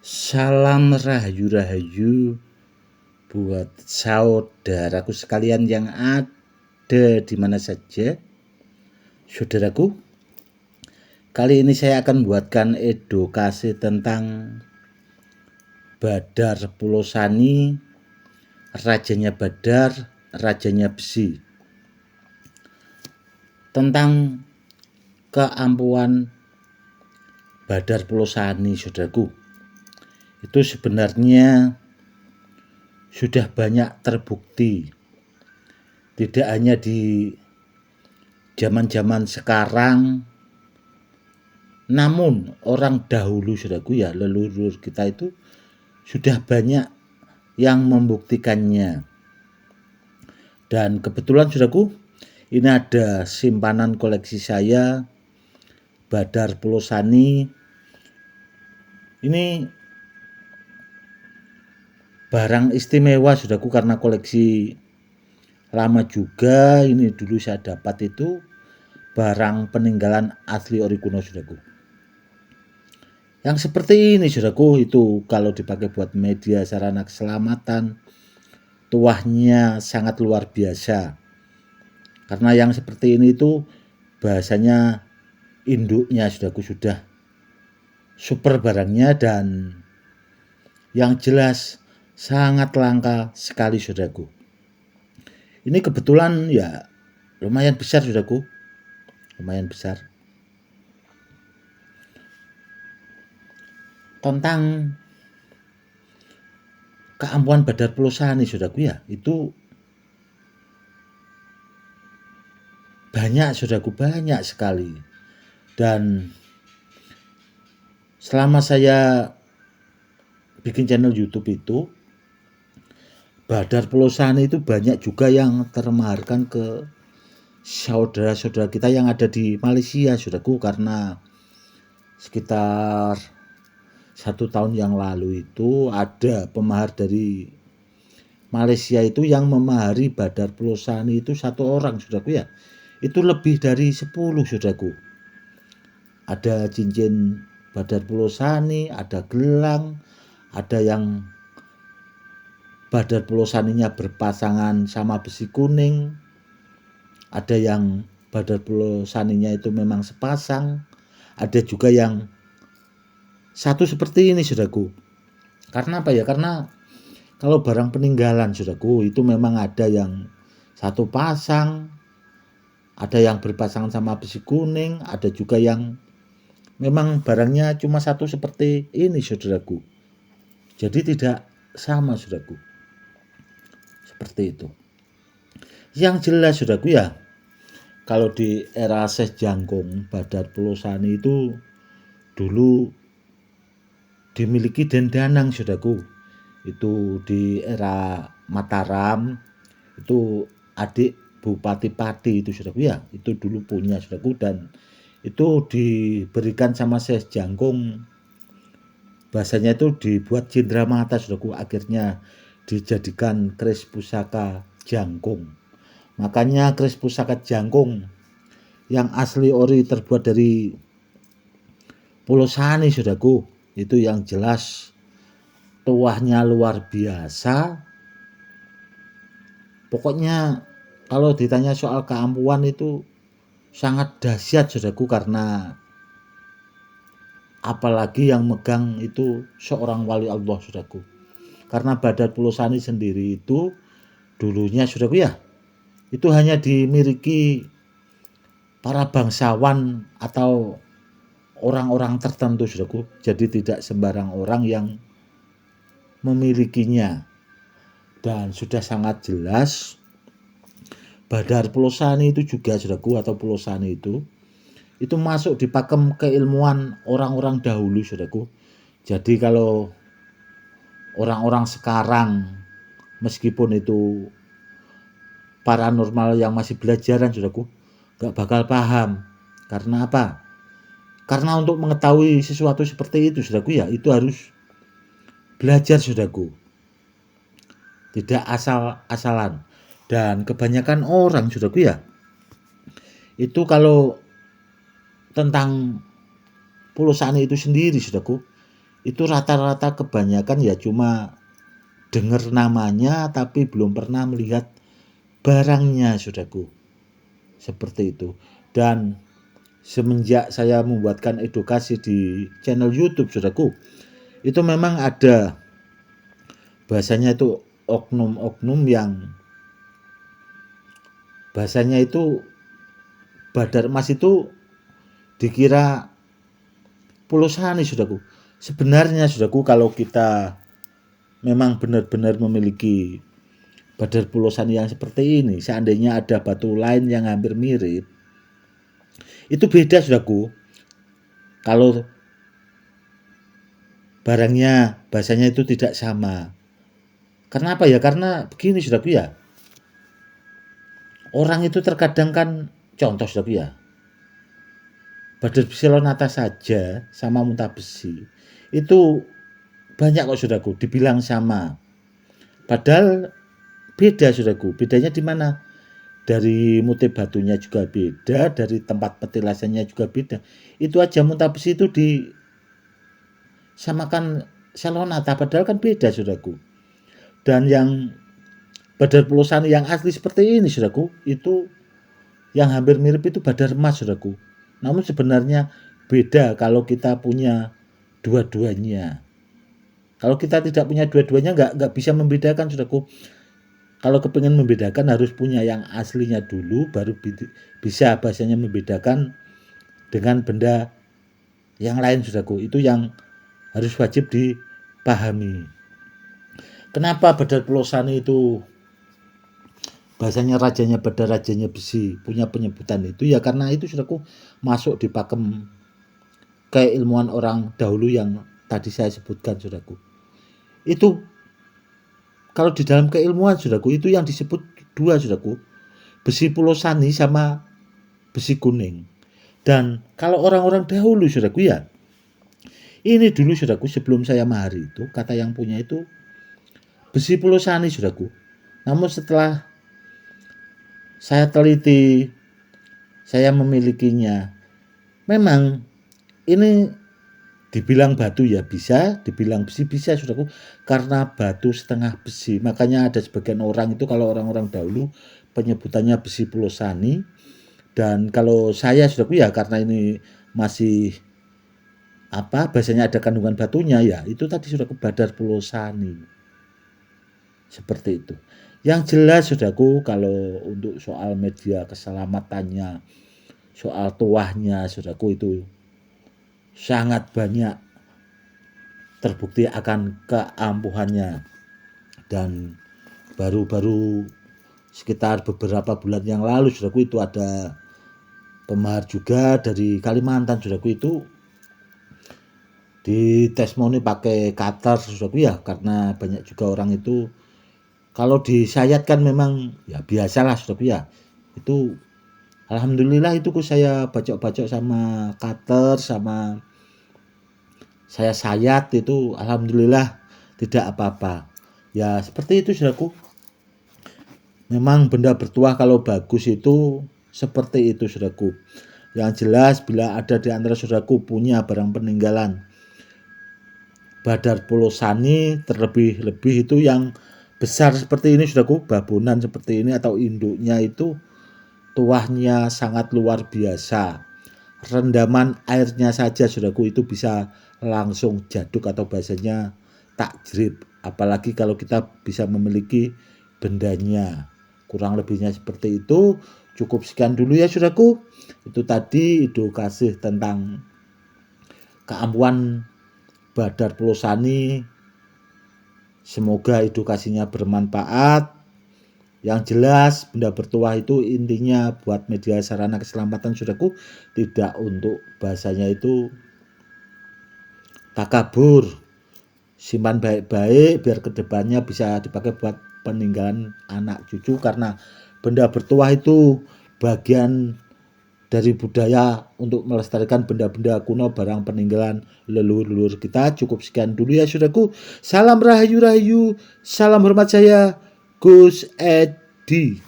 Salam rahayu-rahayu buat saudaraku sekalian yang ada di mana saja. Saudaraku, kali ini saya akan buatkan edukasi tentang Badar Pulosani, rajanya Badar, rajanya besi. Tentang keampuhan Badar Pulosani, saudaraku. Itu sebenarnya sudah banyak terbukti, tidak hanya di zaman-zaman sekarang, namun orang dahulu, saudaraku, ya leluhur kita itu sudah banyak yang membuktikannya. Dan kebetulan, saudaraku, ini ada simpanan koleksi saya Badar Pulosani. Ini barang istimewa, saudaraku, karena koleksi lama juga. Ini dulu saya dapat itu barang peninggalan asli ori kuno, saudaraku. Yang seperti ini, saudaraku, itu kalau dipakai buat media sarana keselamatan, tuahnya sangat luar biasa. Karena yang seperti ini itu bahasanya induknya, saudaraku, sudah super barangnya, dan yang jelas sangat langka sekali, saudaraku. Ini kebetulan ya lumayan besar, saudaraku, lumayan besar. Tentang keampuhan Badar Pulosani, saudaraku, ya itu banyak, saudaraku, banyak sekali. Dan selama saya bikin channel YouTube itu, Badar Pulosani itu banyak juga yang termaharkan ke saudara-saudara kita yang ada di Malaysia, saudaraku, karena sekitar 1 tahun yang lalu itu ada pemahar dari Malaysia itu yang memahari Badar Pulosani itu 1 orang, saudaraku, ya. Itu lebih dari 10, saudaraku. Ada cincin Badar Pulosani, ada gelang, ada yang Badar Pulosaninya berpasangan sama besi kuning, ada yang Badar Pulosaninya itu memang sepasang, ada juga yang satu seperti ini, saudaraku. Karena apa ya? Karena kalau barang peninggalan, saudaraku, itu memang ada yang satu pasang, ada yang berpasangan sama besi kuning, ada juga yang memang barangnya cuma satu seperti ini, saudaraku. Jadi tidak sama, saudaraku. Seperti itu. Yang jelas, saudaraku, ya, kalau di era Syekh Jangkung, Badar Pulosani itu dulu dimiliki Den Danang, saudaraku. Itu di era Mataram, itu adik Bupati Pati itu, saudaraku, ya, itu dulu punya, saudaraku, dan itu diberikan sama Syekh Jangkung. Bahasanya itu dibuat cindramata, saudaraku, akhirnya dijadikan keris pusaka Jangkung. Makanya keris pusaka Jangkung yang asli ori terbuat dari Pulosani, saudaraku, itu yang jelas tuahnya luar biasa. Pokoknya kalau ditanya soal keampuhan itu sangat dahsyat, saudaraku, karena apalagi yang megang itu seorang wali Allah, saudaraku. Karena Badar Pulosani sendiri itu dulunya, saudaraku, ya, itu hanya dimiliki para bangsawan atau orang-orang tertentu, saudaraku. Jadi tidak sembarang orang yang memilikinya. Dan sudah sangat jelas Badar Pulosani itu juga, saudaraku, atau Pulosani itu masuk di pakem keilmuan orang-orang dahulu, saudaraku. Jadi kalau orang-orang sekarang meskipun itu paranormal yang masih belajaran, saudaraku, gak bakal paham. Karena apa? Karena untuk mengetahui sesuatu seperti itu, saudaraku, ya, itu harus belajar, saudaraku. Tidak asal-asalan. Dan kebanyakan orang, saudaraku, ya, itu kalau tentang Pulosani itu sendiri, saudaraku, itu rata-rata kebanyakan ya cuma dengar namanya tapi belum pernah melihat barangnya, saudaraku. Seperti itu. Dan semenjak saya membuatkan edukasi di channel YouTube, saudaraku, itu memang ada bahasanya itu oknum-oknum yang bahasanya itu badar emas itu dikira pulosani, saudaraku. Sebenarnya, saudaraku, kalau kita memang benar-benar memiliki badar pulosani yang seperti ini, seandainya ada batu lain yang hampir mirip, itu beda, saudaraku. Kalau barangnya, bahasanya itu tidak sama. Karena apa ya? Karena begini, saudaraku ya. Orang itu terkadang kan, contoh, saudaraku ya, badar psilonata saja sama muntah besi itu banyak kok, saudaraku, dibilang sama. Padahal beda, saudaraku. Bedanya di mana? Dari motif batunya juga beda, dari tempat petilasannya juga beda. Itu aja muntah besi itu disamakan selonata, padahal kan beda, saudaraku. Dan yang badar pulosani yang asli seperti ini, saudaraku, itu yang hampir mirip itu badar emas, saudaraku. Namun sebenarnya beda kalau kita punya dua-duanya. Kalau kita tidak punya dua-duanya nggak bisa membedakan, saudaraku. Kalau kepingin membedakan harus punya yang aslinya dulu, baru bisa bahasanya membedakan dengan benda yang lain, saudaraku. Itu yang harus wajib dipahami. Kenapa badar pulosani itu bahasanya rajanya badar, rajanya besi, punya penyebutan itu ya karena itu, saudaraku, masuk di pakem keilmuan orang dahulu yang tadi saya sebutkan, saudaraku. Itu kalau di dalam keilmuan, saudaraku, itu yang disebut dua, saudaraku, besi pulosani sama besi kuning. Dan kalau orang-orang dahulu, saudaraku ya, ini dulu, saudaraku, sebelum saya mahari itu, kata yang punya itu besi pulosani, saudaraku. Namun setelah saya teliti, saya memilikinya, memang ini dibilang batu ya bisa, dibilang besi bisa, saudaraku, karena batu setengah besi. Makanya ada sebagian orang itu, kalau orang-orang dahulu penyebutannya besi pulosani. Dan kalau saya, saudaraku, ya karena ini masih bahasanya ada kandungan batunya ya, itu tadi, saudaraku, badar pulosani. Seperti itu. Yang jelas, saudaraku, kalau untuk soal media keselamatannya, soal tuahnya, saudaraku, itu sangat banyak terbukti akan keampuhannya. Dan baru-baru sekitar beberapa bulan yang lalu, saudaraku, itu ada pemahar juga dari Kalimantan, saudaraku, itu di testimoni pakai cutter, saudaraku ya, karena banyak juga orang itu kalau disayatkan memang ya biasalah, saudaraku ya. Itu alhamdulillah itu saya bacok-bacok sama cutter, sama saya sayat itu, alhamdulillah tidak apa-apa. Ya seperti itu, saudaraku. Memang benda bertuah kalau bagus itu seperti itu, saudaraku. Yang jelas bila ada di antara saudaraku punya barang peninggalan badar pulosani, terlebih-lebih itu yang besar seperti ini, saudaraku, babonan seperti ini atau induknya itu tuahnya sangat luar biasa. Rendaman airnya saja, saudaraku, itu bisa langsung jaduk atau bahasanya takjrib. Apalagi kalau kita bisa memiliki bendanya. Kurang lebihnya seperti itu. Cukup sekian dulu ya, saudaraku. Itu tadi edukasi tentang keampuhan badar pulosani. Semoga edukasinya bermanfaat. Yang jelas benda bertuah itu intinya buat media sarana keselamatan, saudaraku, tidak untuk bahasanya itu takabur. Simpan baik-baik biar kedepannya bisa dipakai buat peninggalan anak cucu, karena benda bertuah itu bagian dari budaya untuk melestarikan benda-benda kuno, barang peninggalan leluhur-leluhur kita. Cukup sekian dulu ya, saudaraku. Salam rahayu-rahayu, salam hormat, saya Gus Edi.